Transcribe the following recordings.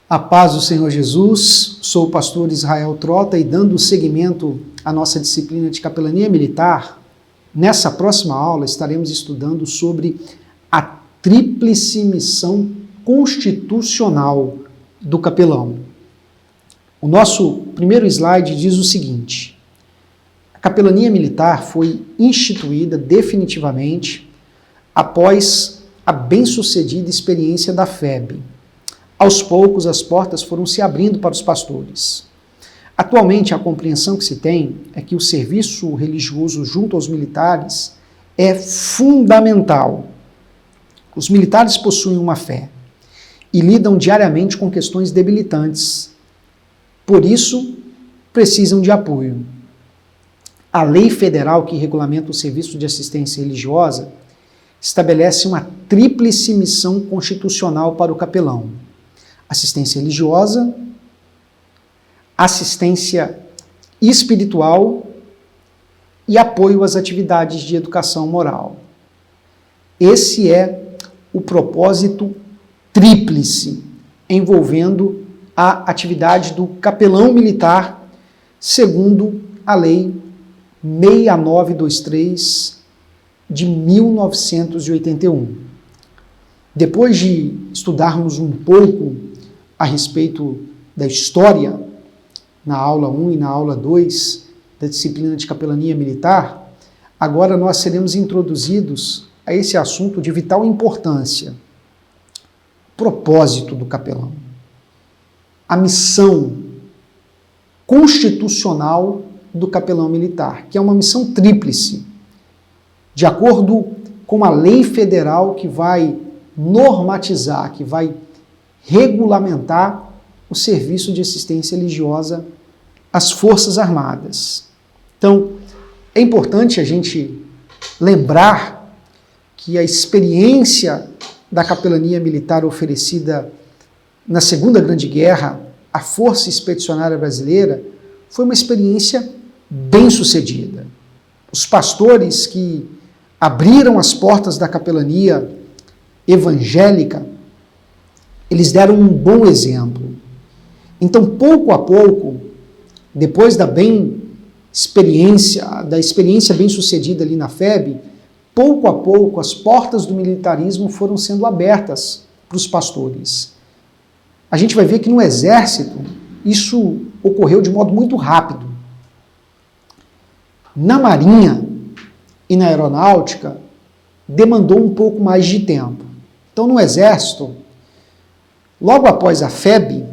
A paz do Senhor Jesus, sou o pastor Israel Trota e dando seguimento à nossa disciplina de capelania militar, nessa próxima aula estaremos estudando sobre a tríplice missão constitucional do capelão. O nosso primeiro slide diz o seguinte: a capelania militar foi instituída definitivamente após a bem-sucedida experiência da FEB. Aos poucos, as portas foram se abrindo para os pastores. Atualmente, a compreensão que se tem é que o serviço religioso junto aos militares é fundamental. Os militares possuem uma fé e lidam diariamente com questões debilitantes. Por isso, precisam de apoio. A lei federal que regulamenta o serviço de assistência religiosa estabelece uma tríplice missão constitucional para o capelão: assistência religiosa, assistência espiritual e apoio às atividades de educação moral. Esse é o propósito tríplice envolvendo a atividade do capelão militar, segundo a Lei 6923 de 1981. Depois de estudarmos um pouco a respeito da história, na aula 1 e na aula 2 da disciplina de capelania militar, agora nós seremos introduzidos a esse assunto de vital importância: propósito do capelão, a missão constitucional do capelão militar, que é uma missão tríplice, de acordo com a lei federal que vai normatizar, que vai regulamentar o serviço de assistência religiosa às Forças Armadas. Então, é importante a gente lembrar que a experiência da capelania militar oferecida na Segunda Grande Guerra à Força Expedicionária Brasileira foi uma experiência bem-sucedida. Os pastores que abriram as portas da capelania evangélica, eles deram um bom exemplo. Então, pouco a pouco, depois da experiência bem-sucedida ali na FEB, pouco a pouco as portas do militarismo foram sendo abertas para os pastores. A gente vai ver que no Exército isso ocorreu de modo muito rápido. Na Marinha e na Aeronáutica demandou um pouco mais de tempo. Então, no Exército, logo após a FEB,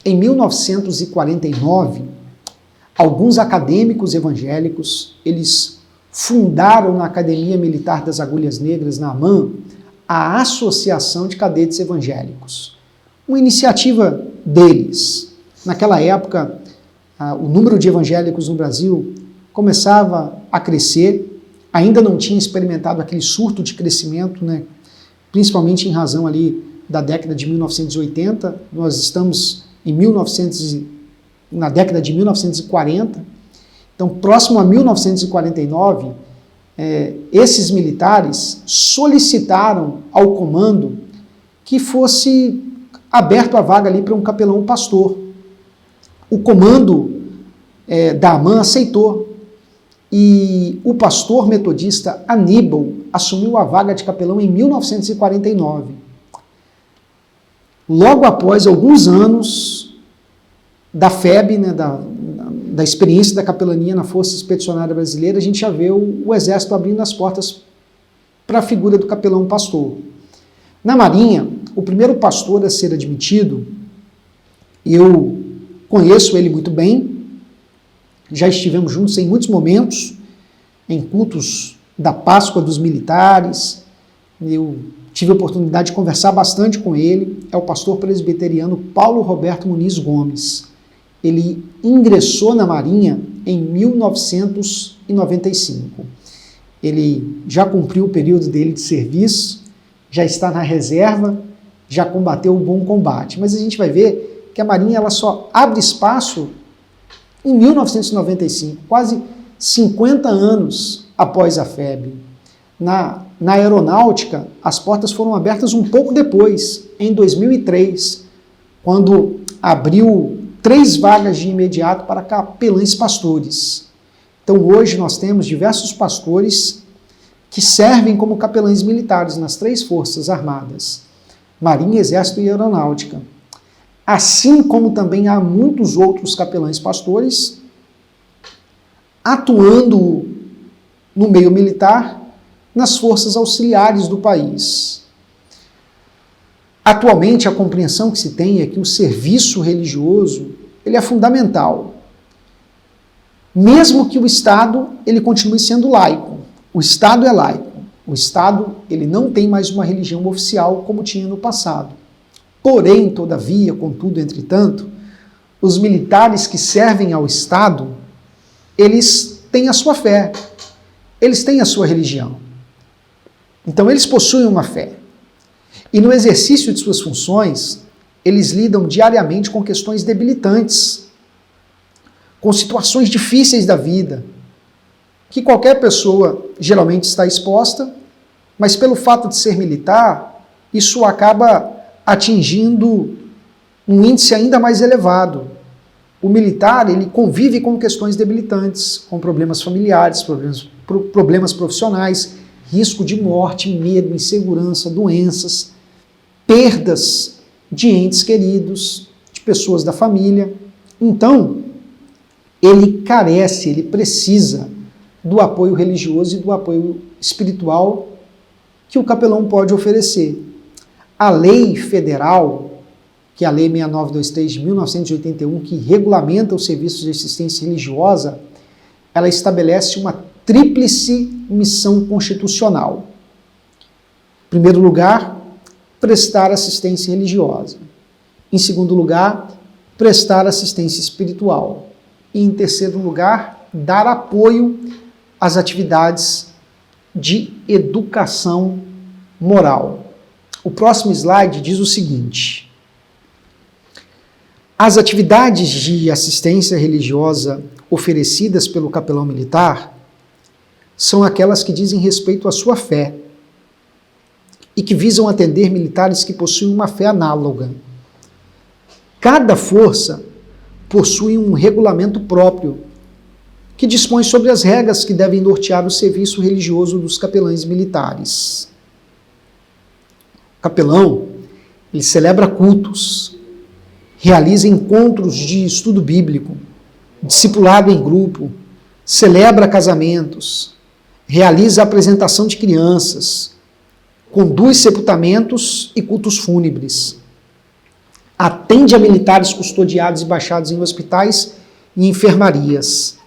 em 1949, alguns acadêmicos evangélicos, eles fundaram na Academia Militar das Agulhas Negras, na AMAN, a Associação de Cadetes Evangélicos. Uma iniciativa deles. Naquela época, o número de evangélicos no Brasil começava a crescer, ainda não tinha experimentado aquele surto de crescimento, né? Principalmente em razão ali da década de 1980, nós estamos na década de 1940, então próximo a 1949, esses militares solicitaram ao comando que fosse aberto a vaga ali para um capelão pastor. O comando da AMAN aceitou e o pastor metodista Aníbal assumiu a vaga de capelão em 1949. Logo após alguns anos da FEB, né, da experiência da capelania na Força Expedicionária Brasileira, a gente já vê o Exército abrindo as portas para a figura do capelão pastor. Na Marinha, o primeiro pastor a ser admitido, eu conheço ele muito bem, já estivemos juntos em muitos momentos, em cultos da Páscoa dos militares, eu tive a oportunidade de conversar bastante com ele, é o pastor presbiteriano Paulo Roberto Muniz Gomes. Ele ingressou na Marinha em 1995. Ele já cumpriu o período dele de serviço, já está na reserva, já combateu o bom combate. Mas a gente vai ver que a Marinha ela só abre espaço em 1995, quase 50 anos após a FEB. Na Aeronáutica, as portas foram abertas um pouco depois, em 2003, quando abriu 3 vagas de imediato para capelães pastores. Então hoje nós temos diversos pastores que servem como capelães militares nas 3 forças armadas, Marinha, Exército e Aeronáutica. Assim como também há muitos outros capelães pastores atuando no meio militar nas forças auxiliares do país. Atualmente, a compreensão que se tem é que o serviço religioso ele é fundamental. Mesmo que o Estado ele continue sendo laico. O Estado é laico. O Estado ele não tem mais uma religião oficial como tinha no passado. Porém, todavia, contudo, entretanto, os militares que servem ao Estado, eles têm a sua fé, eles têm a sua religião. Então, eles possuem uma fé. E no exercício de suas funções, eles lidam diariamente com questões debilitantes, com situações difíceis da vida, que qualquer pessoa geralmente está exposta, mas pelo fato de ser militar, isso acaba atingindo um índice ainda mais elevado. O militar, ele convive com questões debilitantes, com problemas familiares, problemas profissionais, risco de morte, medo, insegurança, doenças, perdas de entes queridos, de pessoas da família. Então, ele carece, ele precisa do apoio religioso e do apoio espiritual que o capelão pode oferecer. A lei federal, que é a Lei 6923 de 1981, que regulamenta os serviços de assistência religiosa, ela estabelece uma tríplice missão constitucional. Em primeiro lugar, prestar assistência religiosa. Em segundo lugar, prestar assistência espiritual. E em terceiro lugar, dar apoio às atividades de educação moral. O próximo slide diz o seguinte: as atividades de assistência religiosa oferecidas pelo capelão militar são aquelas que dizem respeito à sua fé e que visam atender militares que possuem uma fé análoga. Cada força possui um regulamento próprio que dispõe sobre as regras que devem nortear o serviço religioso dos capelães militares. O capelão, ele celebra cultos, realiza encontros de estudo bíblico, discipulado em grupo, celebra casamentos, realiza a apresentação de crianças, conduz sepultamentos e cultos fúnebres, atende a militares custodiados e baixados em hospitais e enfermarias.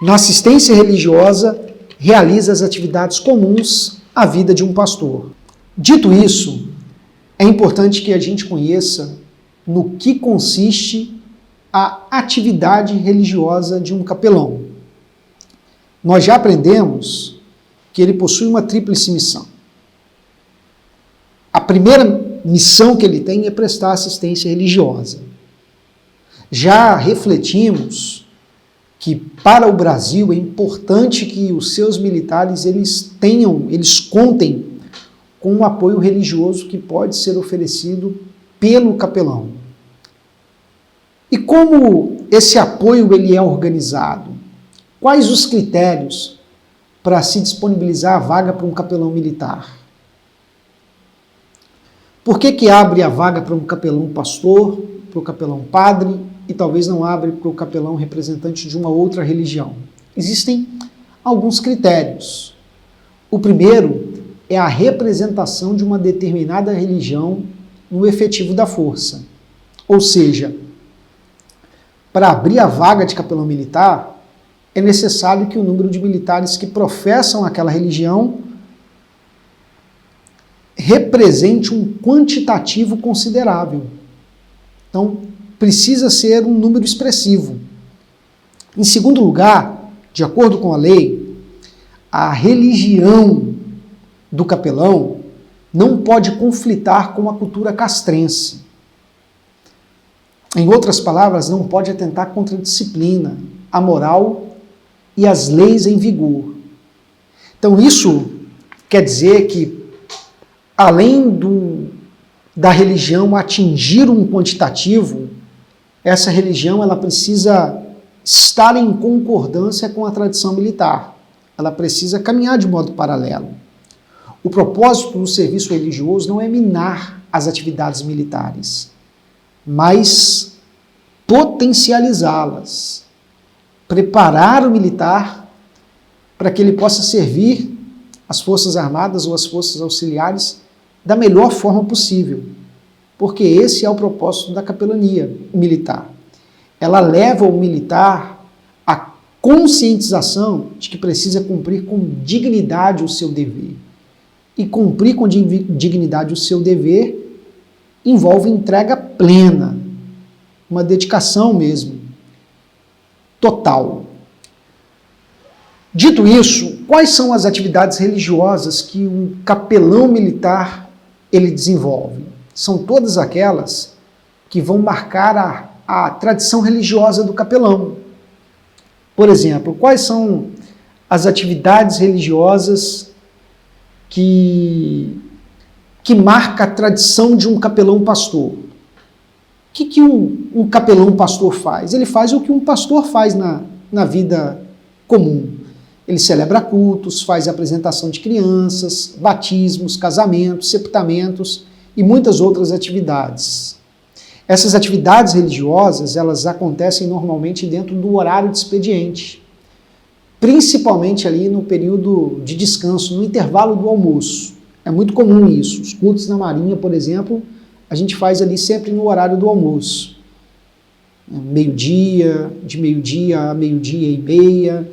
Na assistência religiosa, realiza as atividades comuns à vida de um pastor. Dito isso, é importante que a gente conheça no que consiste a atividade religiosa de um capelão. Nós já aprendemos que ele possui uma tríplice missão. A primeira missão que ele tem é prestar assistência religiosa. Já refletimos que para o Brasil é importante que os seus militares eles contem com um apoio religioso que pode ser oferecido pelo capelão. E como esse apoio ele é organizado? Quais os critérios para se disponibilizar a vaga para um capelão militar? Por que abre a vaga para um capelão pastor, para o capelão padre, e talvez não abre para o capelão representante de uma outra religião? Existem alguns critérios. O primeiro é a representação de uma determinada religião no efetivo da força. Ou seja, para abrir a vaga de capelão militar, é necessário que o número de militares que professam aquela religião represente um quantitativo considerável. Então, precisa ser um número expressivo. Em segundo lugar, de acordo com a lei, a religião do capelão não pode conflitar com a cultura castrense. Em outras palavras, não pode atentar contra a disciplina, a moral e as leis em vigor. Então, isso quer dizer que, além do da religião atingir um quantitativo, essa religião ela precisa estar em concordância com a tradição militar. Ela precisa caminhar de modo paralelo. O propósito do serviço religioso não é minar as atividades militares, mas potencializá-las, preparar o militar para que ele possa servir as Forças Armadas ou as Forças Auxiliares da melhor forma possível, porque esse é o propósito da capelania militar. Ela leva o militar à conscientização de que precisa cumprir com dignidade o seu dever. E cumprir com dignidade o seu dever envolve entrega plena, uma dedicação mesmo, total. Dito isso, quais são as atividades religiosas que um capelão militar ele desenvolve? São todas aquelas que vão marcar a tradição religiosa do capelão. Por exemplo, quais são as atividades religiosas que marca a tradição de um capelão pastor? O que um capelão pastor faz? Ele faz o que um pastor faz na vida comum. Ele celebra cultos, faz apresentação de crianças, batismos, casamentos, sepultamentos e muitas outras atividades. Essas atividades religiosas, elas acontecem normalmente dentro do horário de expediente, principalmente ali no período de descanso, no intervalo do almoço. É muito comum isso. Os cultos na Marinha, por exemplo, a gente faz ali sempre no horário do almoço. Meio-dia, de meio-dia a meio-dia e meia,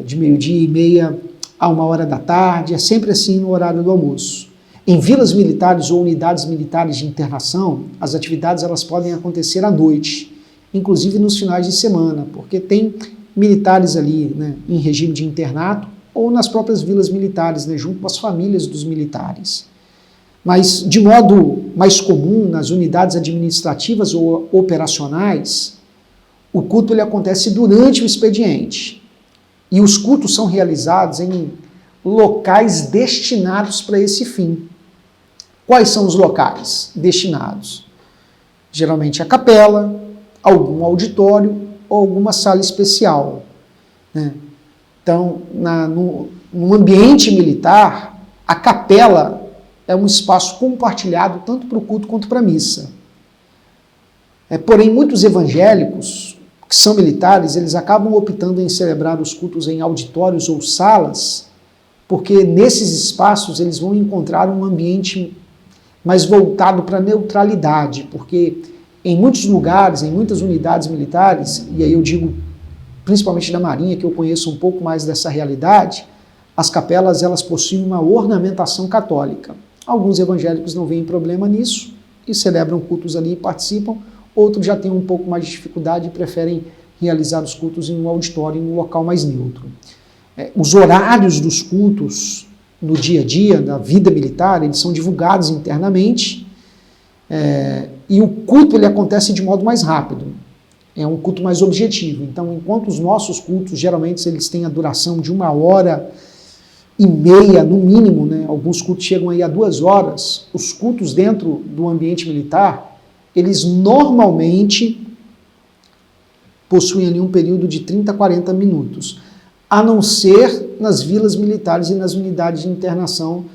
de meio-dia e meia a 13h, é sempre assim no horário do almoço. Em vilas militares ou unidades militares de internação, as atividades elas podem acontecer à noite, inclusive nos finais de semana, porque tem militares ali, né, em regime de internato ou nas próprias vilas militares, né, junto com as famílias dos militares. Mas, de modo mais comum, nas unidades administrativas ou operacionais, o culto ele acontece durante o expediente. E os cultos são realizados em locais destinados para esse fim. Quais são os locais destinados? Geralmente a capela, algum auditório ou alguma sala especial, né? Então, no ambiente militar, a capela é um espaço compartilhado tanto para o culto quanto para a missa. Porém, muitos evangélicos que são militares, eles acabam optando em celebrar os cultos em auditórios ou salas, porque nesses espaços eles vão encontrar um ambiente mais voltado para a neutralidade, porque em muitos lugares, em muitas unidades militares, e aí eu digo principalmente da Marinha, que eu conheço um pouco mais dessa realidade, as capelas elas possuem uma ornamentação católica. Alguns evangélicos não veem problema nisso e celebram cultos ali e participam, outros já têm um pouco mais de dificuldade e preferem realizar os cultos em um auditório, em um local mais neutro. Os horários dos cultos no dia a dia da vida militar, eles são divulgados internamente, e o culto ele acontece de modo mais rápido, é um culto mais objetivo. Então, enquanto os nossos cultos, geralmente, eles têm a duração de 1h30, no mínimo, né? Alguns cultos chegam aí a 2 horas, os cultos dentro do ambiente militar, eles normalmente possuem ali um período de 30 a 40 minutos, a não ser nas vilas militares e nas unidades de internação,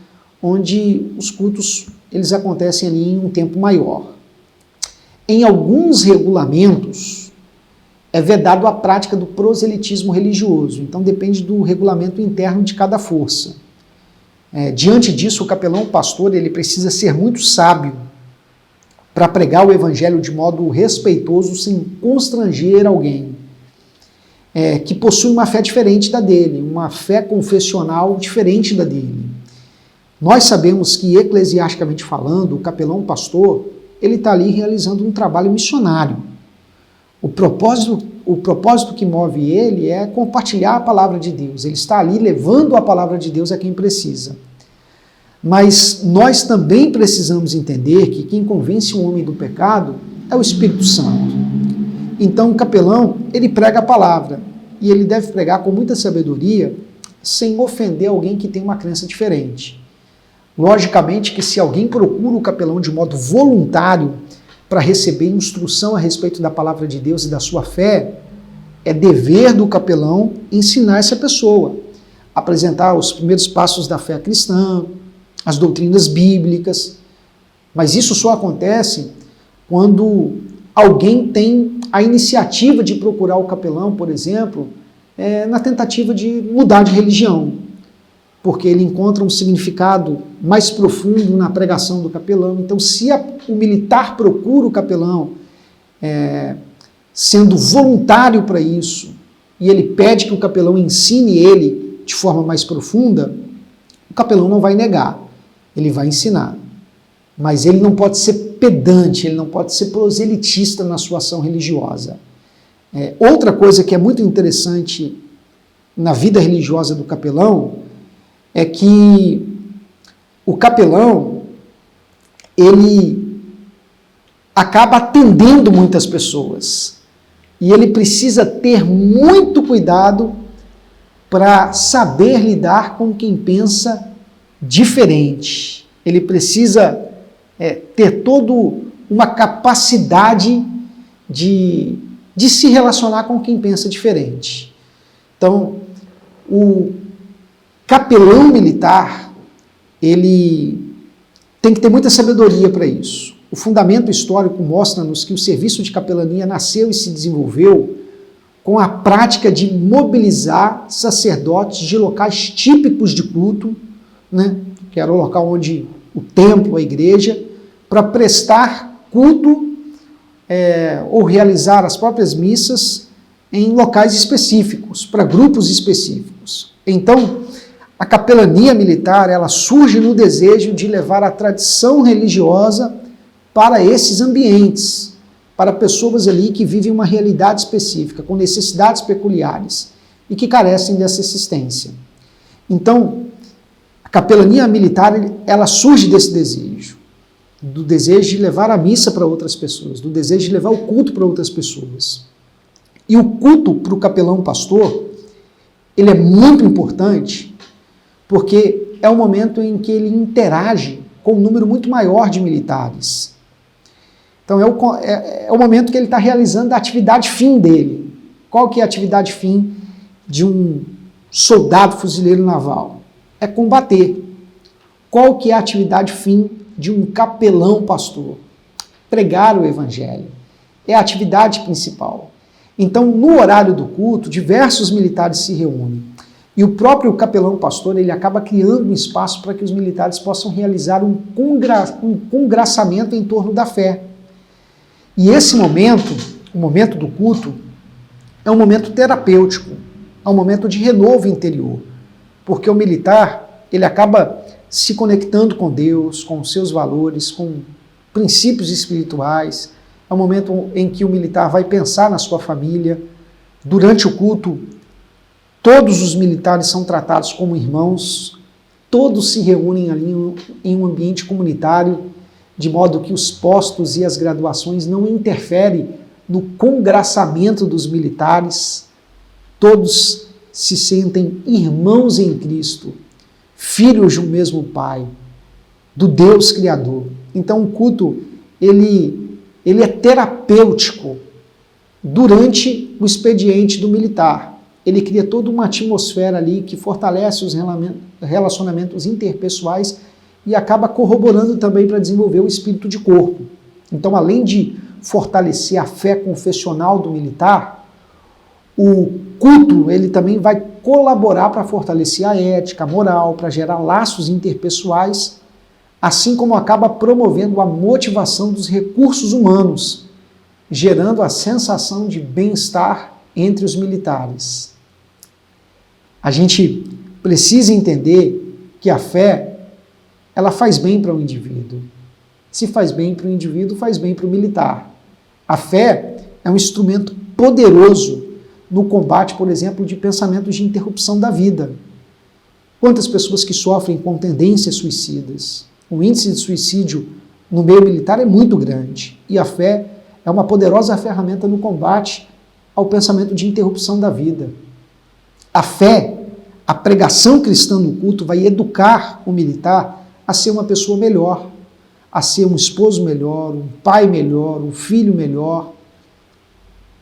onde os cultos eles acontecem ali em um tempo maior. Em alguns regulamentos, é vedado a prática do proselitismo religioso, então depende do regulamento interno de cada força. Diante disso, o capelão pastor ele precisa ser muito sábio para pregar o evangelho de modo respeitoso, sem constranger alguém que possui uma fé diferente da dele, uma fé confessional diferente da dele. Nós sabemos que, eclesiasticamente falando, o capelão pastor ele está ali realizando um trabalho missionário. O propósito que move ele é compartilhar a palavra de Deus. Ele está ali levando a palavra de Deus a quem precisa. Mas nós também precisamos entender que quem convence o homem do pecado é o Espírito Santo. Então o capelão, ele prega a palavra, e ele deve pregar com muita sabedoria, sem ofender alguém que tem uma crença diferente. Logicamente que se alguém procura o capelão de modo voluntário para receber instrução a respeito da palavra de Deus e da sua fé, é dever do capelão ensinar essa pessoa, apresentar os primeiros passos da fé cristã, as doutrinas bíblicas, mas isso só acontece quando alguém tem a iniciativa de procurar o capelão, por exemplo, na tentativa de mudar de religião, porque ele encontra um significado mais profundo na pregação do capelão. Então, se o militar procura o capelão sendo voluntário para isso, e ele pede que o capelão ensine ele de forma mais profunda, o capelão não vai negar, ele vai ensinar. Mas ele não pode ser pedante, ele não pode ser proselitista na sua ação religiosa. Outra coisa que é muito interessante na vida religiosa do capelão é que o capelão, ele acaba atendendo muitas pessoas e ele precisa ter muito cuidado para saber lidar com quem pensa diferente. Ele precisa ter toda uma capacidade de se relacionar com quem pensa diferente. Então, o capelão militar, ele tem que ter muita sabedoria para isso. O fundamento histórico mostra-nos que o serviço de capelania nasceu e se desenvolveu com a prática de mobilizar sacerdotes de locais típicos de culto, né, que era o local onde o templo, a igreja, para prestar culto ou realizar as próprias missas em locais específicos, para grupos específicos. Então, a capelania militar, ela surge no desejo de levar a tradição religiosa para esses ambientes, para pessoas ali que vivem uma realidade específica, com necessidades peculiares e que carecem dessa assistência. Então, a capelania militar, ela surge desse desejo, do desejo de levar a missa para outras pessoas, do desejo de levar o culto para outras pessoas. E o culto para o capelão pastor, ele é muito importante, porque é o momento em que ele interage com um número muito maior de militares. Então é o momento que ele está realizando a atividade fim dele. Qual que é a atividade fim de um soldado fuzileiro naval? É combater. Qual que é a atividade fim de um capelão pastor? Pregar o evangelho. É a atividade principal. Então, no horário do culto, diversos militares se reúnem. E o próprio capelão pastor, ele acaba criando um espaço para que os militares possam realizar um congraçamento em torno da fé. E esse momento, o momento do culto, é um momento terapêutico, é um momento de renovo interior, porque o militar, ele acaba se conectando com Deus, com os seus valores, com princípios espirituais. É um momento em que o militar vai pensar na sua família. Durante o culto, todos os militares são tratados como irmãos, todos se reúnem ali em um ambiente comunitário, de modo que os postos e as graduações não interferem no congraçamento dos militares. Todos se sentem irmãos em Cristo, filhos de um mesmo Pai, do Deus Criador. Então o culto, ele é terapêutico durante o expediente do militar. Ele cria toda uma atmosfera ali que fortalece os relacionamentos interpessoais e acaba corroborando também para desenvolver o espírito de corpo. Então, além de fortalecer a fé confessional do militar, o culto ele também vai colaborar para fortalecer a ética, a moral, para gerar laços interpessoais, assim como acaba promovendo a motivação dos recursos humanos, gerando a sensação de bem-estar entre os militares. A gente precisa entender que a fé, ela faz bem para o indivíduo. Se faz bem para o indivíduo, faz bem para o militar. A fé é um instrumento poderoso no combate, por exemplo, de pensamentos de interrupção da vida. Quantas pessoas que sofrem com tendências suicidas? O índice de suicídio no meio militar é muito grande. E a fé é uma poderosa ferramenta no combate ao pensamento de interrupção da vida. A fé, a pregação cristã no culto vai educar o militar a ser uma pessoa melhor, a ser um esposo melhor, um pai melhor, um filho melhor,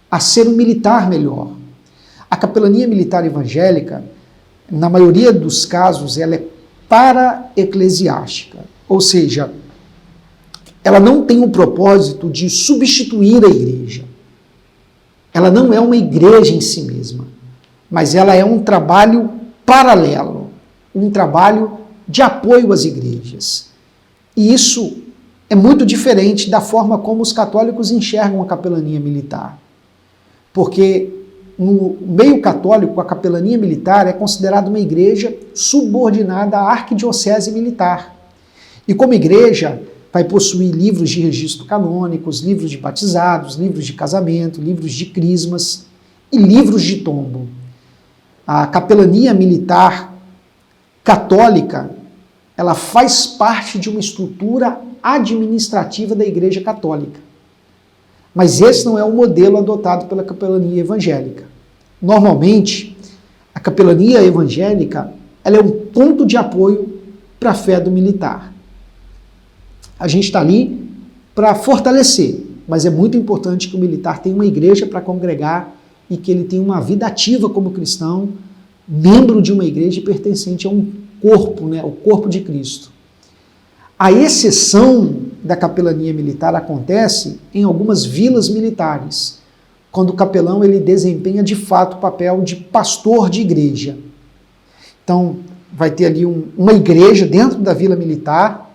a ser um militar melhor. A capelania militar evangélica, na maioria dos casos, ela é para-eclesiástica, ou seja, ela não tem o propósito de substituir a igreja. Ela não é uma igreja em si mesma, mas ela é um trabalho paralelo, um trabalho de apoio às igrejas. E isso é muito diferente da forma como os católicos enxergam a capelania militar. Porque no meio católico, a capelania militar é considerada uma igreja subordinada à arquidiocese militar. E como igreja, vai possuir livros de registro canônicos, livros de batizados, livros de casamento, livros de crismas e livros de tombo. A capelania militar católica, ela faz parte de uma estrutura administrativa da Igreja Católica. Mas esse não é o modelo adotado pela capelania evangélica. Normalmente, a capelania evangélica, ela é um ponto de apoio para a fé do militar. A gente está ali para fortalecer, mas é muito importante que o militar tenha uma igreja para congregar e que ele tenha uma vida ativa como cristão, membro de uma igreja e pertencente a um corpo, né, o corpo de Cristo. A exceção da capelania militar acontece em algumas vilas militares, quando o capelão ele desempenha de fato o papel de pastor de igreja. Então, vai ter ali uma igreja dentro da vila militar,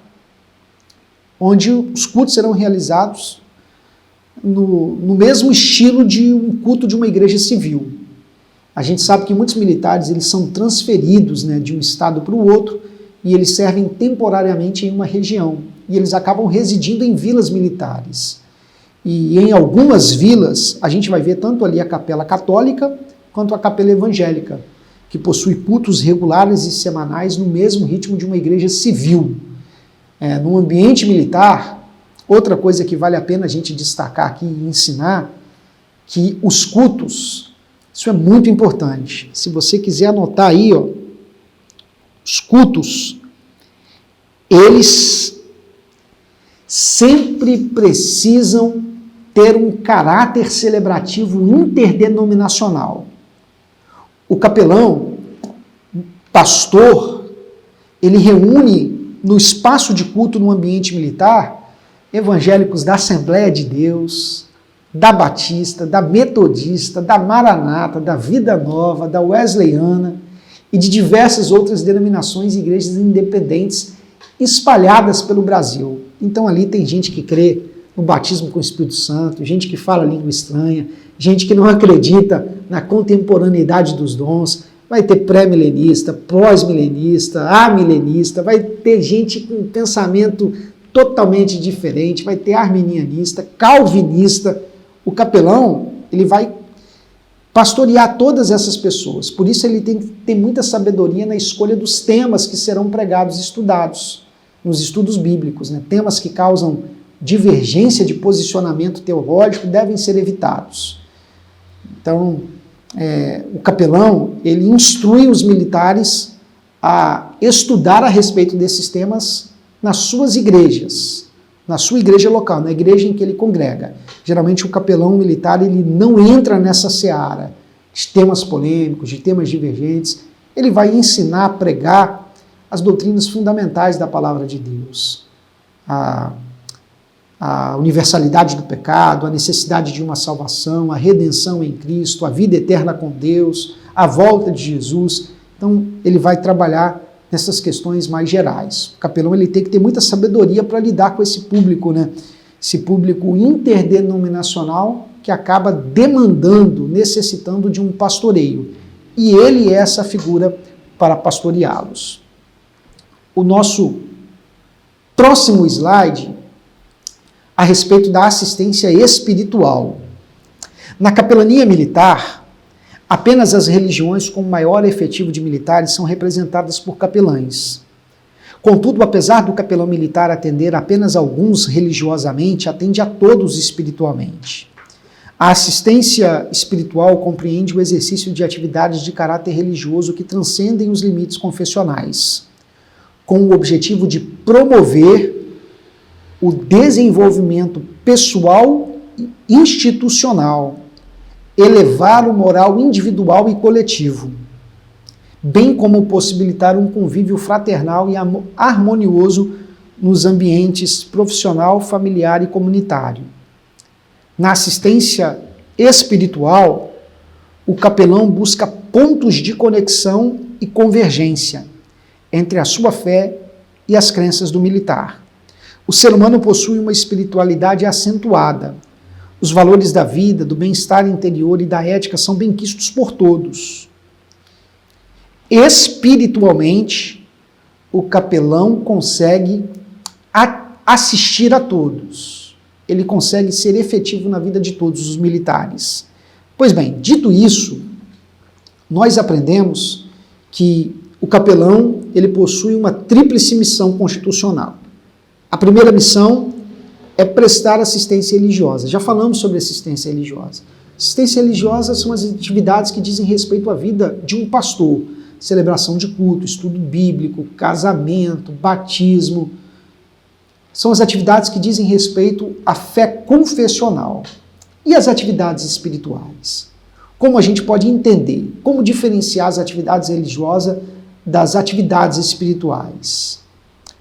onde os cultos serão realizados no mesmo estilo de um culto de uma igreja civil. A gente sabe que muitos militares eles são transferidos, né, de um estado para o outro e eles servem temporariamente em uma região e eles acabam residindo em vilas militares. E em algumas vilas a gente vai ver tanto ali a capela católica quanto a capela evangélica, que possui cultos regulares e semanais no mesmo ritmo de uma igreja civil. No ambiente militar, outra coisa que vale a pena a gente destacar aqui e ensinar, que os cultos, isso é muito importante. Se você quiser anotar aí, ó, os cultos, eles sempre precisam ter um caráter celebrativo interdenominacional. O capelão, pastor, ele reúne no espaço de culto no ambiente militar evangélicos da Assembleia de Deus, da Batista, da Metodista, da Maranata, da Vida Nova, da Wesleyana e de diversas outras denominações e igrejas independentes espalhadas pelo Brasil. Então ali tem gente que crê no batismo com o Espírito Santo, gente que fala língua estranha, gente que não acredita na contemporaneidade dos dons, vai ter pré-milenista, pós-milenista, amilenista, vai ter gente com pensamento totalmente diferente, vai ter arminianista, calvinista. O capelão, ele vai pastorear todas essas pessoas, por isso ele tem que ter muita sabedoria na escolha dos temas que serão pregados e estudados nos estudos bíblicos, né? Temas que causam divergência de posicionamento teológico devem ser evitados. Então, o capelão, ele instrui os militares a estudar a respeito desses temas nas suas igrejas, na sua igreja local, na igreja em que ele congrega. Geralmente o capelão militar, ele não entra nessa seara de temas polêmicos, de temas divergentes, ele vai ensinar, pregar as doutrinas fundamentais da palavra de Deus. A universalidade do pecado, a necessidade de uma salvação, a redenção em Cristo, a vida eterna com Deus, a volta de Jesus. Então, ele vai trabalhar nessas questões mais gerais. O capelão ele tem que ter muita sabedoria para lidar com esse público, né? Esse público interdenominacional que acaba demandando, necessitando de um pastoreio. E ele é essa figura para pastoreá-los. O nosso próximo slide a respeito da assistência espiritual. Na capelania militar, apenas as religiões com maior efetivo de militares são representadas por capelães. Contudo, apesar do capelão militar atender apenas alguns religiosamente, atende a todos espiritualmente. A assistência espiritual compreende o exercício de atividades de caráter religioso que transcendem os limites confessionais. com o objetivo de promover o desenvolvimento pessoal e institucional, elevar o moral individual e coletivo, bem como possibilitar um convívio fraternal e harmonioso nos ambientes profissional, familiar e comunitário. Na assistência espiritual, o capelão busca pontos de conexão e convergência entre a sua fé e as crenças do militar. O ser humano possui uma espiritualidade acentuada. Os valores da vida, do bem-estar interior e da ética são benquistos por todos. Espiritualmente, o capelão consegue assistir a todos. Ele consegue ser efetivo na vida de todos os militares. Pois bem, dito isso, nós aprendemos que o capelão ele possui uma tríplice missão constitucional. A primeira missão é prestar assistência religiosa. Já falamos sobre assistência religiosa. Assistência religiosa são as atividades que dizem respeito à vida de um pastor. Celebração de culto, estudo bíblico, casamento, batismo. São as atividades que dizem respeito à fé confessional. E as atividades espirituais? Como a gente pode entender? Como diferenciar as atividades religiosas das atividades espirituais?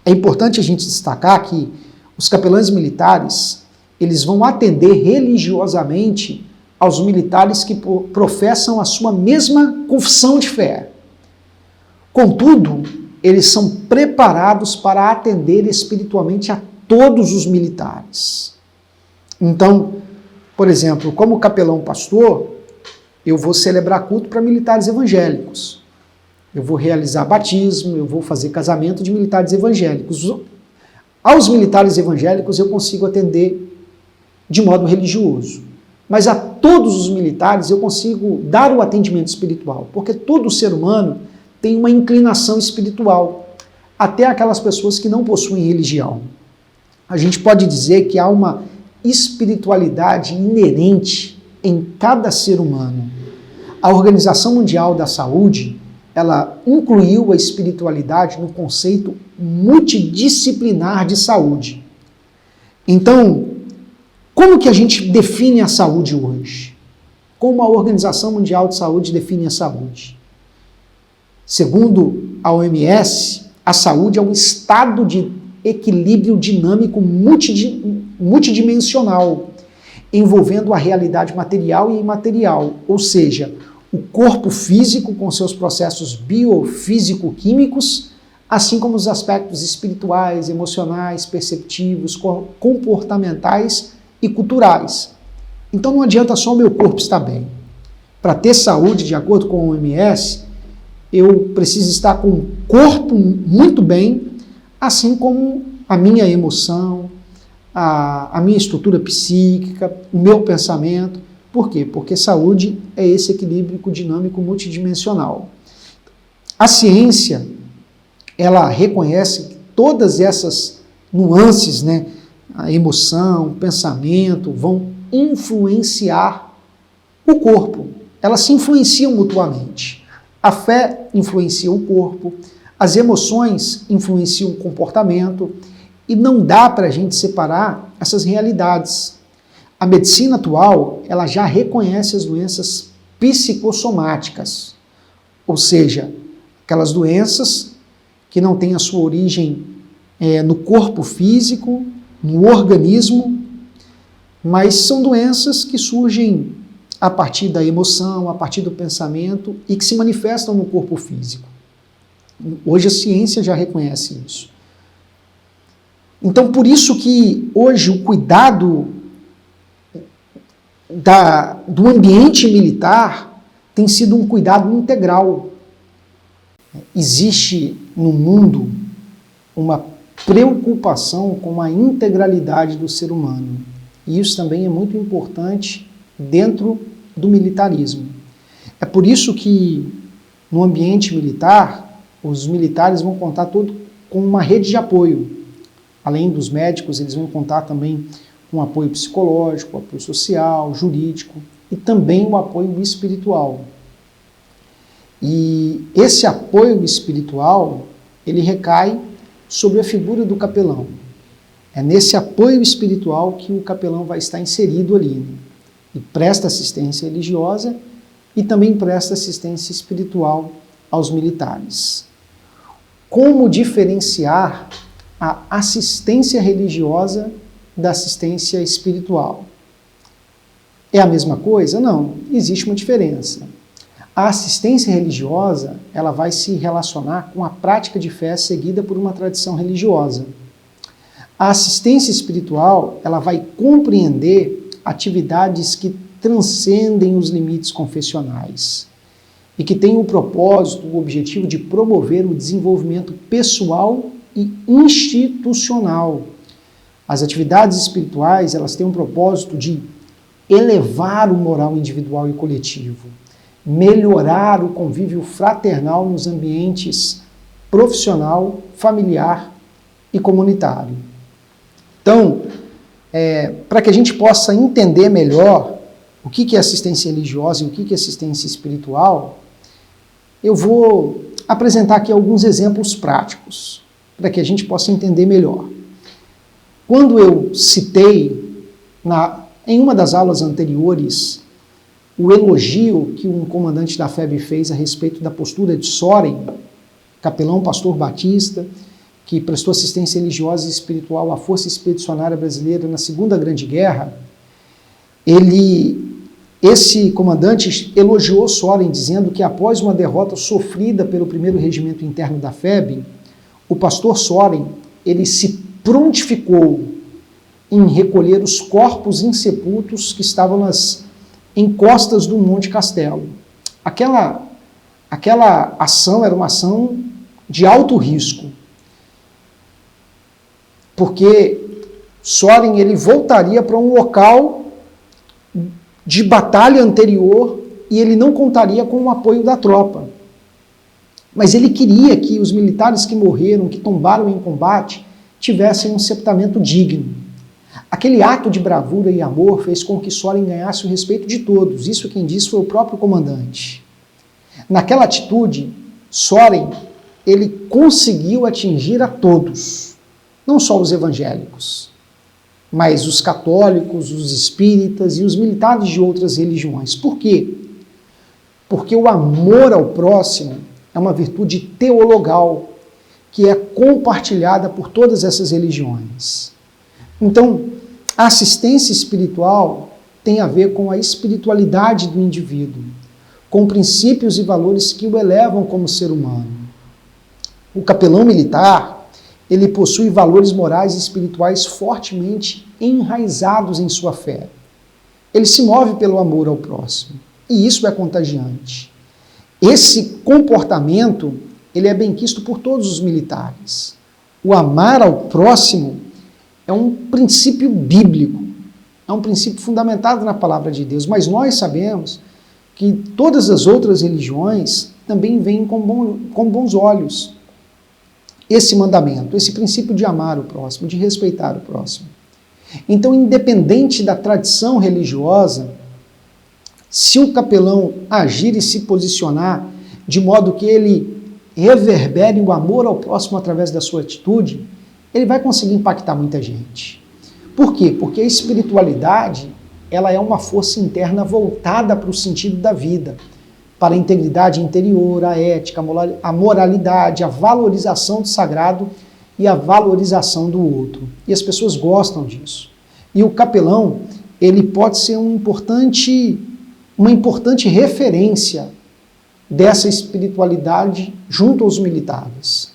É importante a gente destacar que os capelães militares, eles vão atender religiosamente aos militares que professam a sua mesma confissão de fé. Contudo, eles são preparados para atender espiritualmente a todos os militares. Então, por exemplo, como capelão pastor, eu vou celebrar culto para militares evangélicos. Eu vou realizar batismo, eu vou fazer casamento de militares evangélicos. Aos militares evangélicos eu consigo atender de modo religioso. Mas a todos os militares eu consigo dar o atendimento espiritual, porque todo ser humano tem uma inclinação espiritual, até aquelas pessoas que não possuem religião. A gente pode dizer que há uma espiritualidade inerente em cada ser humano. A Organização Mundial da Saúde, ela incluiu a espiritualidade no conceito multidisciplinar de saúde. Então, como que a gente define a saúde hoje? Como a Organização Mundial de Saúde define a saúde? Segundo a OMS, a saúde é um estado de equilíbrio dinâmico multidimensional, envolvendo a realidade material e imaterial, ou seja, o corpo físico com seus processos biofísico-químicos, assim como os aspectos espirituais, emocionais, perceptivos, comportamentais e culturais. Então não adianta só o meu corpo estar bem. Para ter saúde, de acordo com a OMS, eu preciso estar com o corpo muito bem, assim como a minha emoção, a minha estrutura psíquica, o meu pensamento. Por quê? Porque saúde é esse equilíbrio dinâmico multidimensional. A ciência, ela reconhece que todas essas nuances, né, a emoção, o pensamento, vão influenciar o corpo. Elas se influenciam mutuamente. A fé influencia o corpo, as emoções influenciam o comportamento, e não dá para a gente separar essas realidades. A medicina atual, ela já reconhece as doenças psicossomáticas, ou seja, aquelas doenças que não têm a sua origem no corpo físico, no organismo, mas são doenças que surgem a partir da emoção, a partir do pensamento e que se manifestam no corpo físico. Hoje a ciência já reconhece isso. Então, por isso que hoje o cuidado do ambiente militar tem sido um cuidado integral. Existe no mundo uma preocupação com a integralidade do ser humano. E isso também é muito importante dentro do militarismo. É por isso que no ambiente militar, os militares vão contar com uma rede de apoio. Além dos médicos, eles vão contar também com apoio psicológico, apoio social, jurídico e também o apoio espiritual. E esse apoio espiritual, ele recai sobre a figura do capelão. É nesse apoio espiritual que o capelão vai estar inserido ali, né? E presta assistência religiosa e também presta assistência espiritual aos militares. Como diferenciar a assistência religiosa da assistência espiritual? É a mesma coisa? Não, existe uma diferença. A assistência religiosa, ela vai se relacionar com a prática de fé seguida por uma tradição religiosa. A assistência espiritual, ela vai compreender atividades que transcendem os limites confessionais e que têm o propósito, o objetivo de promover o desenvolvimento pessoal e institucional. As atividades espirituais, elas têm um propósito de elevar o moral individual e coletivo, melhorar o convívio fraternal nos ambientes profissional, familiar e comunitário. Então, para que a gente possa entender melhor o que é assistência religiosa e o que é assistência espiritual, eu vou apresentar aqui alguns exemplos práticos, para que a gente possa entender melhor. Quando eu citei, em uma das aulas anteriores, o elogio que um comandante da FEB fez a respeito da postura de Soren, capelão pastor batista, que prestou assistência religiosa e espiritual à Força Expedicionária Brasileira na Segunda Grande Guerra, esse comandante elogiou Soren, dizendo que após uma derrota sofrida pelo 1º Regimento Interno da FEB, o pastor Soren, ele se prontificou em recolher os corpos insepultos que estavam nas encostas do Monte Castelo. Aquela ação era uma ação de alto risco, porque Soren ele voltaria para um local de batalha anterior e ele não contaria com o apoio da tropa. Mas ele queria que os militares que morreram, que tombaram em combate, tivessem um sepultamento digno. Aquele ato de bravura e amor fez com que Soren ganhasse o respeito de todos. Isso quem disse foi o próprio comandante. Naquela atitude, Soren ele conseguiu atingir a todos, não só os evangélicos, mas os católicos, os espíritas e os militares de outras religiões. Por quê? Porque o amor ao próximo é uma virtude teologal que é compartilhada por todas essas religiões. Então, a assistência espiritual tem a ver com a espiritualidade do indivíduo, com princípios e valores que o elevam como ser humano. O capelão militar, ele possui valores morais e espirituais fortemente enraizados em sua fé. Ele se move pelo amor ao próximo, e isso é contagiante. Esse comportamento, ele é benquisto por todos os militares. O amar ao próximo é um princípio bíblico, é um princípio fundamentado na palavra de Deus, mas nós sabemos que todas as outras religiões também veem com bons olhos esse mandamento, esse princípio de amar o próximo, de respeitar o próximo. Então, independente da tradição religiosa, se o capelão agir e se posicionar de modo que ele reverbere o amor ao próximo através da sua atitude, ele vai conseguir impactar muita gente. Por quê? Porque a espiritualidade, ela é uma força interna voltada para o sentido da vida, para a integridade interior, a ética, a moralidade, a valorização do sagrado e a valorização do outro. E as pessoas gostam disso. E o capelão, ele pode ser uma importante referência dessa espiritualidade junto aos militares.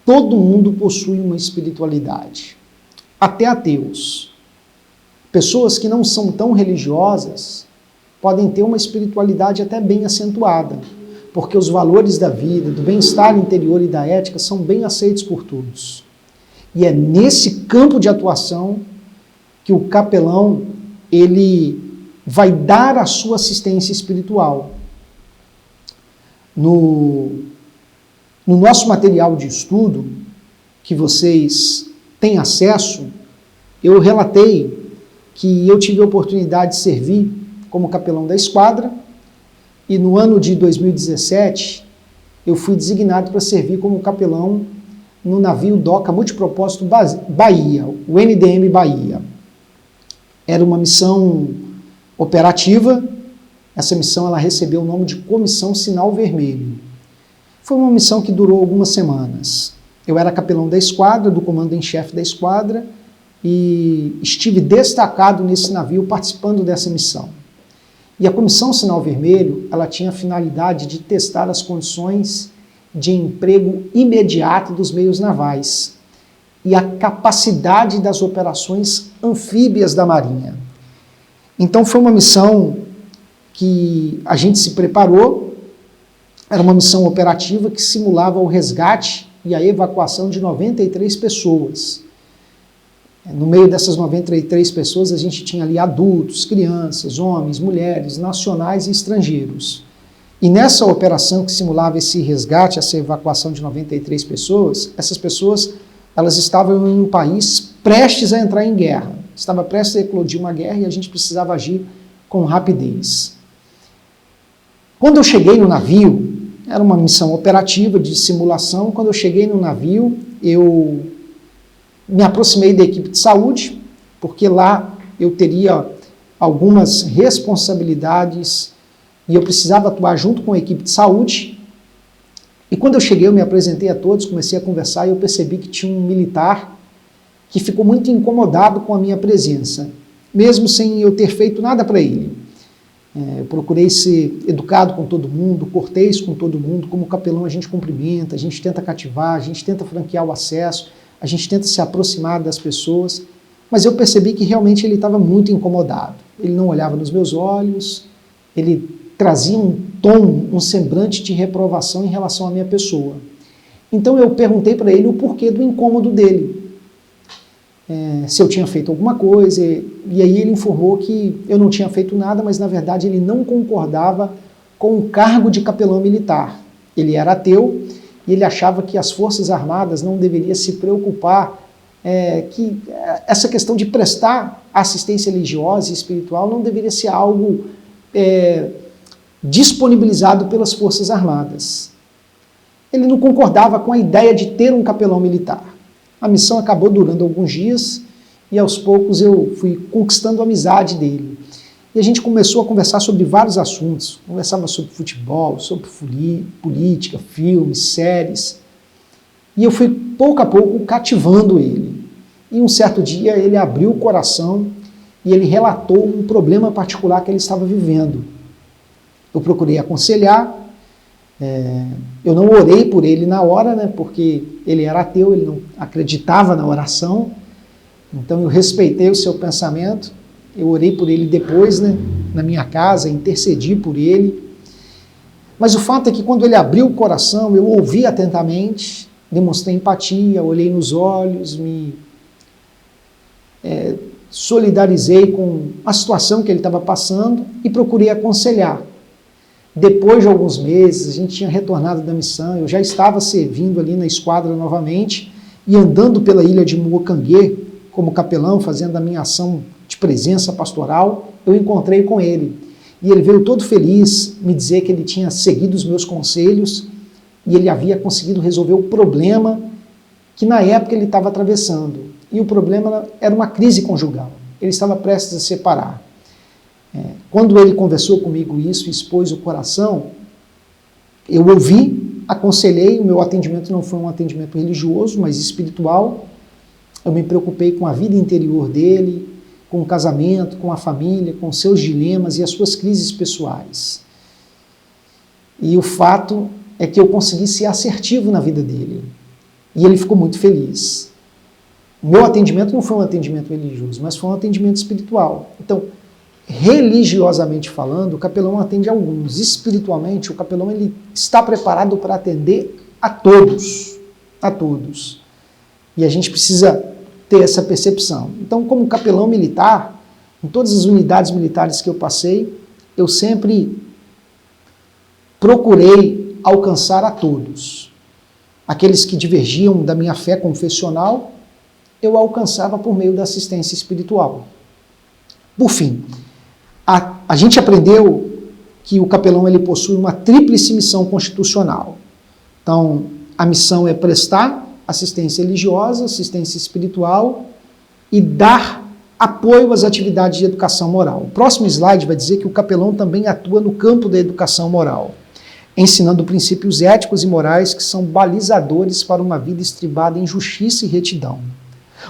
Todo mundo possui uma espiritualidade, até ateus. Pessoas que não são tão religiosas podem ter uma espiritualidade até bem acentuada, porque os valores da vida, do bem-estar interior e da ética são bem aceitos por todos. E é nesse campo de atuação que o capelão ele vai dar a sua assistência espiritual. No nosso material de estudo, que vocês têm acesso, eu relatei que eu tive a oportunidade de servir como capelão da esquadra, e no ano de 2017 eu fui designado para servir como capelão no navio Doca Multipropósito Bahia, o NDM Bahia. Era uma missão operativa. Essa missão ela recebeu o nome de Comissão Sinal Vermelho. Foi uma missão que durou algumas semanas. Eu era capelão da esquadra, do comando em chefe da esquadra, e estive destacado nesse navio participando dessa missão. E a Comissão Sinal Vermelho, ela tinha a finalidade de testar as condições de emprego imediato dos meios navais e a capacidade das operações anfíbias da Marinha. Então foi uma missão que a gente se preparou, era uma missão operativa que simulava o resgate e a evacuação de 93 pessoas. No meio dessas 93 pessoas, a gente tinha ali adultos, crianças, homens, mulheres, nacionais e estrangeiros. E nessa operação que simulava esse resgate, essa evacuação de 93 pessoas, essas pessoas elas estavam em um país prestes a entrar em guerra. Estava prestes a eclodir uma guerra e a gente precisava agir com rapidez. Quando eu cheguei no navio, era uma missão operativa de simulação, quando eu cheguei no navio, eu me aproximei da equipe de saúde, porque lá eu teria algumas responsabilidades e eu precisava atuar junto com a equipe de saúde. E quando eu cheguei, eu me apresentei a todos, comecei a conversar e eu percebi que tinha um militar que ficou muito incomodado com a minha presença, mesmo sem eu ter feito nada para ele. Eu procurei ser educado com todo mundo, cortês com todo mundo, como capelão a gente cumprimenta, a gente tenta cativar, a gente tenta franquear o acesso, a gente tenta se aproximar das pessoas, mas eu percebi que realmente ele estava muito incomodado. Ele não olhava nos meus olhos, ele trazia um tom, um semblante de reprovação em relação à minha pessoa. Então eu perguntei para ele o porquê do incômodo dele, se eu tinha feito alguma coisa, e aí ele informou que eu não tinha feito nada, mas na verdade ele não concordava com o cargo de capelão militar. Ele era ateu e ele achava que as Forças Armadas não deveriam se preocupar, que essa questão de prestar assistência religiosa e espiritual não deveria ser algo disponibilizado pelas Forças Armadas. Ele não concordava com a ideia de ter um capelão militar. A missão acabou durando alguns dias e aos poucos eu fui conquistando a amizade dele. E a gente começou a conversar sobre vários assuntos. Conversava sobre futebol, sobre política, filmes, séries. E eu fui pouco a pouco cativando ele. E um certo dia ele abriu o coração e ele relatou um problema particular que ele estava vivendo. Eu procurei aconselhar. Eu não orei por ele na hora, né, porque ele era ateu, ele não acreditava na oração, então eu respeitei o seu pensamento, eu orei por ele depois, né, na minha casa, intercedi por ele, mas o fato é que quando ele abriu o coração, eu ouvi atentamente, demonstrei empatia, olhei nos olhos, me solidarizei com a situação que ele estava passando e procurei aconselhar. Depois de alguns meses, a gente tinha retornado da missão, eu já estava servindo ali na esquadra novamente e andando pela ilha de Muocanguê como capelão, fazendo a minha ação de presença pastoral, eu encontrei com ele. E ele veio todo feliz me dizer que ele tinha seguido os meus conselhos e ele havia conseguido resolver o problema que na época ele estava atravessando. E o problema era uma crise conjugal. Ele estava prestes a separar. Quando ele conversou comigo isso, expôs o coração, eu ouvi, aconselhei, o meu atendimento não foi um atendimento religioso, mas espiritual. Eu me preocupei com a vida interior dele, com o casamento, com a família, com seus dilemas e as suas crises pessoais. E o fato é que eu consegui ser assertivo na vida dele. E ele ficou muito feliz. O meu atendimento não foi um atendimento religioso, mas foi um atendimento espiritual. Então, religiosamente falando, o capelão atende a alguns. Espiritualmente, o capelão ele está preparado para atender a todos. A todos. E a gente precisa ter essa percepção. Então, como capelão militar, em todas as unidades militares que eu passei, eu sempre procurei alcançar a todos. Aqueles que divergiam da minha fé confessional, eu alcançava por meio da assistência espiritual. Por fim, a gente aprendeu que o capelão ele possui uma tríplice missão constitucional. Então, a missão é prestar assistência religiosa, assistência espiritual e dar apoio às atividades de educação moral. O próximo slide vai dizer que o capelão também atua no campo da educação moral, ensinando princípios éticos e morais que são balizadores para uma vida estribada em justiça e retidão.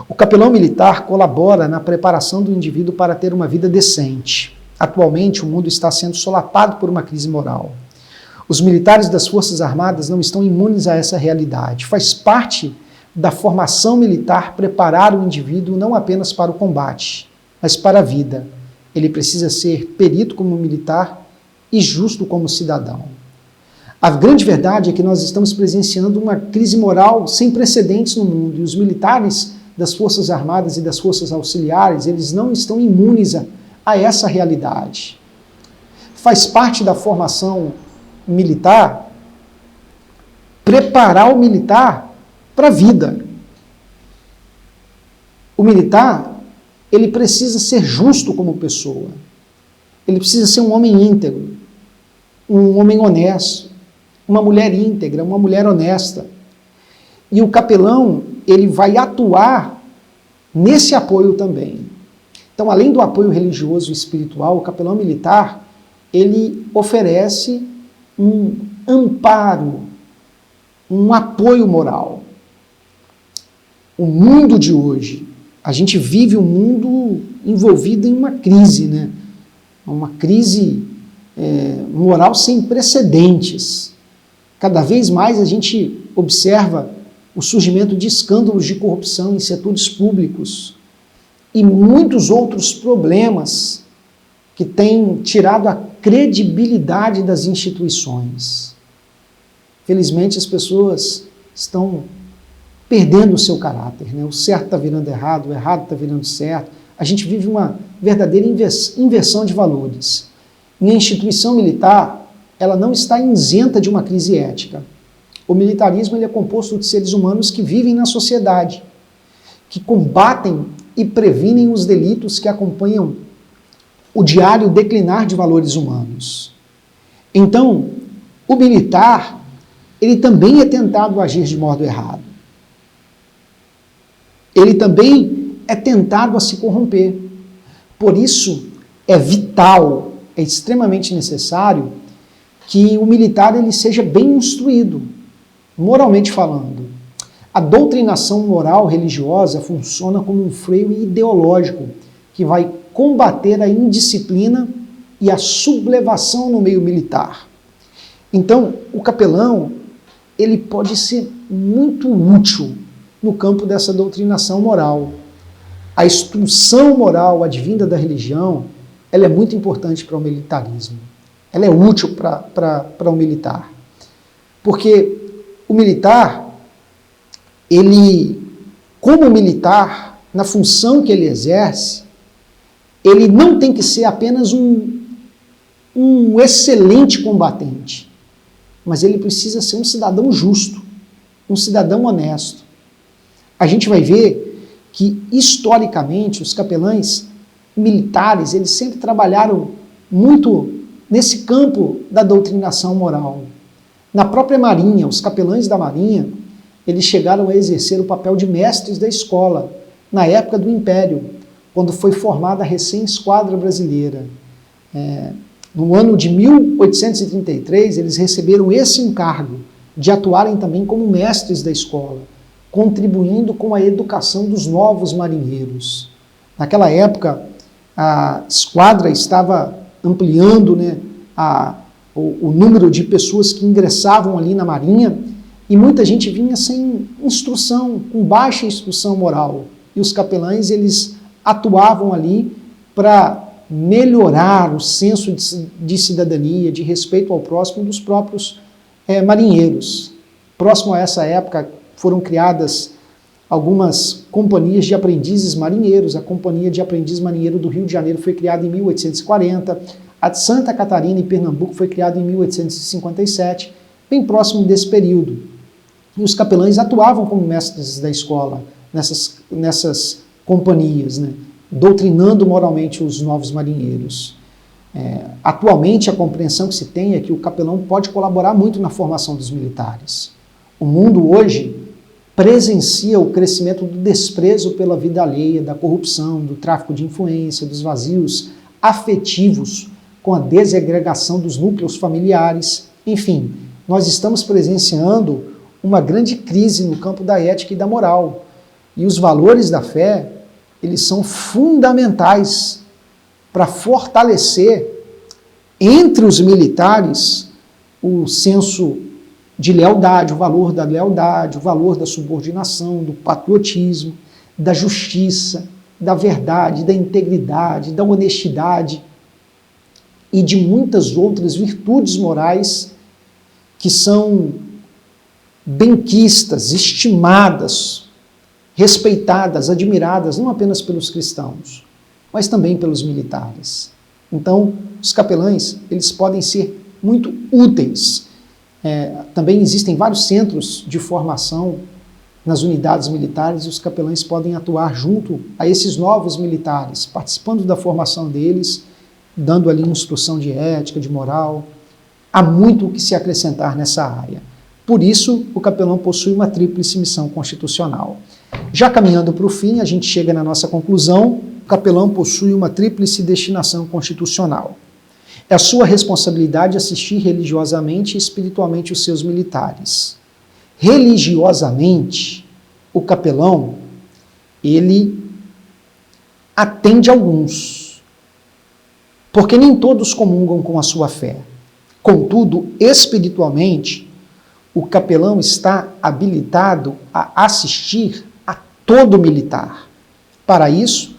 O capelão militar colabora na preparação do indivíduo para ter uma vida decente. Atualmente, o mundo está sendo solapado por uma crise moral. Os militares das Forças Armadas não estão imunes a essa realidade. Faz parte da formação militar preparar o indivíduo não apenas para o combate, mas para a vida. Ele precisa ser perito como militar e justo como cidadão. A grande verdade é que nós estamos presenciando uma crise moral sem precedentes no mundo, e os militares das Forças Armadas e das Forças Auxiliares, eles não estão imunes a essa realidade. Faz parte da formação militar preparar o militar para a vida. O militar, ele precisa ser justo como pessoa. Ele precisa ser um homem íntegro, um homem honesto, uma mulher íntegra, uma mulher honesta. E o capelão, ele vai atuar nesse apoio também. Então, além do apoio religioso e espiritual, o capelão militar, ele oferece um amparo, um apoio moral. O mundo de hoje, a gente vive um mundo envolvido em uma crise, né? Uma crise moral sem precedentes. Cada vez mais a gente observa o surgimento de escândalos de corrupção em setores públicos e muitos outros problemas que têm tirado a credibilidade das instituições. Felizmente, as pessoas estão perdendo o seu caráter, né? O certo está virando errado, o errado está virando certo. A gente vive uma verdadeira inversão de valores. E a instituição militar, ela não está isenta de uma crise ética. O militarismo, ele é composto de seres humanos que vivem na sociedade, que combatem e previnem os delitos que acompanham o diário declinar de valores humanos. Então, o militar, ele também é tentado a agir de modo errado. Ele também é tentado a se corromper. Por isso, é vital, é extremamente necessário que o militar ele seja bem instruído, moralmente falando. A doutrinação moral religiosa funciona como um freio ideológico que vai combater a indisciplina e a sublevação no meio militar. Então, o capelão, ele pode ser muito útil no campo dessa doutrinação moral. A instrução moral advinda da religião, ela é muito importante para o militarismo. Ela é útil para o militar. Porque o militar, ele, como militar, na função que ele exerce, ele não tem que ser apenas um excelente combatente, mas ele precisa ser um cidadão justo, um cidadão honesto. A gente vai ver que, historicamente, os capelães militares, eles sempre trabalharam muito nesse campo da doutrinação moral. Na própria Marinha, os capelães da Marinha, eles chegaram a exercer o papel de mestres da escola, na época do Império, quando foi formada a recém-esquadra brasileira. No ano de 1833, eles receberam esse encargo de atuarem também como mestres da escola, contribuindo com a educação dos novos marinheiros. Naquela época, a esquadra estava ampliando, né, o número de pessoas que ingressavam ali na Marinha, e muita gente vinha sem instrução, com baixa instrução moral. E os capelães, eles atuavam ali para melhorar o senso de cidadania, de respeito ao próximo dos próprios marinheiros. Próximo a essa época, foram criadas algumas companhias de aprendizes marinheiros. A Companhia de Aprendiz Marinheiro do Rio de Janeiro foi criada em 1840, a de Santa Catarina e Pernambuco foi criada em 1857, bem próximo desse período. E os capelães atuavam como mestres da escola nessas companhias, né, doutrinando moralmente os novos marinheiros. Atualmente, a compreensão que se tem é que o capelão pode colaborar muito na formação dos militares. O mundo hoje, presencia o crescimento do desprezo pela vida alheia, da corrupção, do tráfico de influência, dos vazios afetivos, com a desagregação dos núcleos familiares. Enfim, nós estamos presenciando uma grande crise no campo da ética e da moral. E os valores da fé, eles são fundamentais para fortalecer entre os militares o senso de lealdade, o valor da lealdade, o valor da subordinação, do patriotismo, da justiça, da verdade, da integridade, da honestidade e de muitas outras virtudes morais que são benquistas, estimadas, respeitadas, admiradas, não apenas pelos cristãos, mas também pelos militares. Então, os capelães, eles podem ser muito úteis. Também existem vários centros de formação nas unidades militares e os capelães podem atuar junto a esses novos militares, participando da formação deles, dando ali instrução de ética, de moral. Há muito o que se acrescentar nessa área. Por isso, o capelão possui uma tríplice missão constitucional. Já caminhando para o fim, a gente chega na nossa conclusão. O capelão possui uma tríplice destinação constitucional. É a sua responsabilidade assistir religiosamente e espiritualmente os seus militares. Religiosamente, o capelão, ele atende alguns, porque nem todos comungam com a sua fé. Contudo, espiritualmente, o capelão está habilitado a assistir a todo militar. Para isso,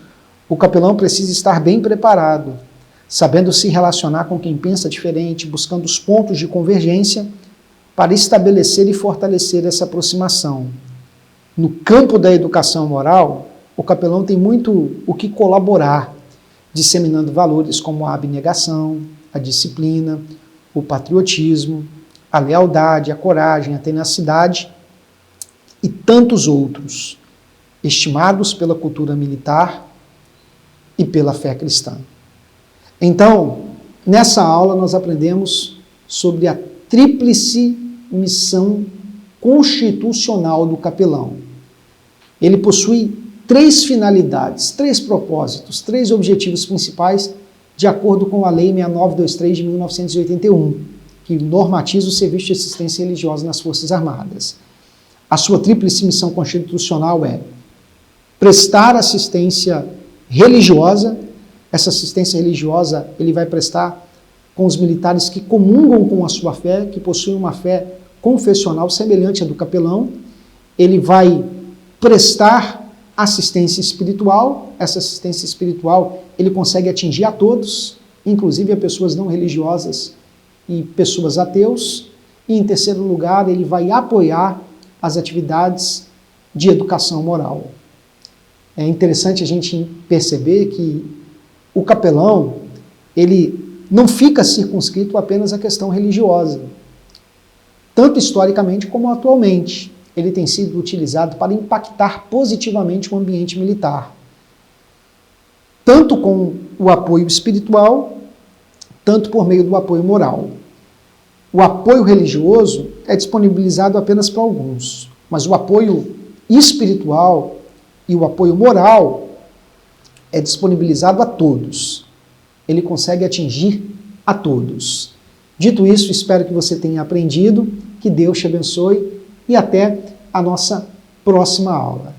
o capelão precisa estar bem preparado, sabendo se relacionar com quem pensa diferente, buscando os pontos de convergência para estabelecer e fortalecer essa aproximação. No campo da educação moral, o capelão tem muito o que colaborar, disseminando valores como a abnegação, a disciplina, o patriotismo, a lealdade, a coragem, a tenacidade e tantos outros, estimados pela cultura militar e pela fé cristã. Então, nessa aula nós aprendemos sobre a tríplice missão constitucional do capelão. Ele possui 3 finalidades, 3 propósitos, 3 objetivos principais, de acordo com a Lei 6923 de 1981, que normatiza o serviço de assistência religiosa nas Forças Armadas. A sua tríplice missão constitucional é prestar assistência religiosa. Essa assistência religiosa ele vai prestar com os militares que comungam com a sua fé, que possuem uma fé confessional semelhante à do capelão. Ele vai prestar assistência espiritual. Essa assistência espiritual ele consegue atingir a todos, inclusive a pessoas não religiosas e pessoas ateus. E, em terceiro lugar, ele vai apoiar as atividades de educação moral. É interessante a gente perceber que o capelão, ele não fica circunscrito apenas à questão religiosa. Tanto historicamente como atualmente, ele tem sido utilizado para impactar positivamente o ambiente militar. Tanto com o apoio espiritual, tanto por meio do apoio moral. O apoio religioso é disponibilizado apenas para alguns, mas o apoio espiritual e o apoio moral é disponibilizado a todos. Ele consegue atingir a todos. Dito isso, espero que você tenha aprendido, que Deus te abençoe e até a nossa próxima aula.